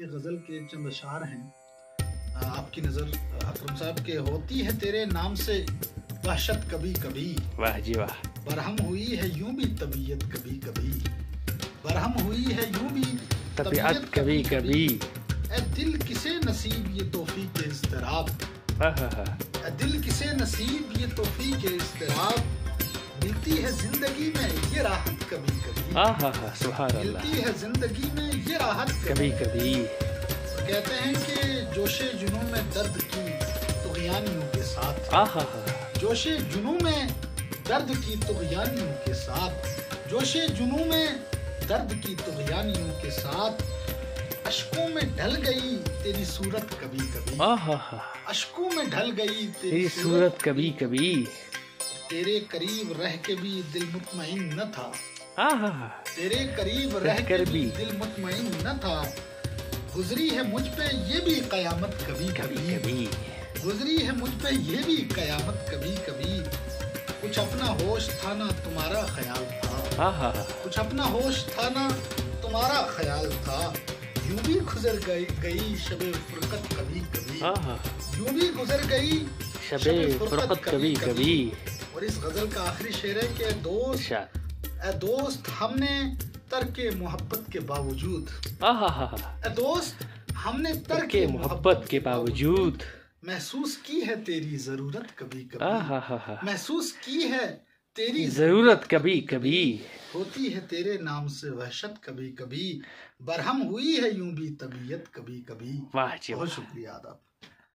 ये गजल के चंद अशार हैं। आपकी नजर अकरम साहब के होती है तेरे नाम से वहशत कभी कभी। वाह जी वाह। बरहम हुई है यूं भी तबीयत कभी कभी। बरहम हुई है यूं भी तबीयत कभी कभी। ए दिल किसे नसीब ये तौफीक इज़्तिराब। ए दिल किसे नसीब ये तौफीक इज़्तिराब। मिलती है जिंदगी में ये राहत कभी कभी। सुभान अल्लाह। मिलती है जिंदगी में ये राहत कभी कभी। कहते हैं कि जोशे जुनून में दर्द की तुग़यानियों के साथ। जोशे जुनून में दर्द की तुग़यानियों के साथ। जोशे जुनून में दर्द की तुग़यानियों के साथ। अश्कों में ढल गई तेरी सूरत कभी कभी। अश्कों में ढल गई तेरी सूरत कभी कभी। तेरे करीब रह के भी दिल मुतमईन न था। तेरे करीब रह कर भी दिल मुतमईन न था। गुजरी है मुझ पे ये भी कयामत कभी कभी। गुजरी है मुझ पे ये भी कयामत कभी कभी। कुछ अपना होश था ना तुम्हारा ख्याल था। कुछ अपना होश था ना तुम्हारा ख्याल था। यूं भी गुजर गई शबे फुरकत कभी कभी। यूं भी गुजर गई शबे फुरकत कभी कभी। और इस गजल का आखिरी शेर है कि दोस्त हमने तर्के मोहब्बत के बावजूद। दोस्त हमने तर्के मोहब्बत के बावजूद महसूस की है तेरी जरूरत कभी कभी। महसूस की है तेरी जरूरत कभी कभी। होती है तेरे नाम से वहशत कभी कभी। बरहम हुई है यूं भी तबीयत कभी कभी। वाह जी, बहुत शुक्रिया आदाब।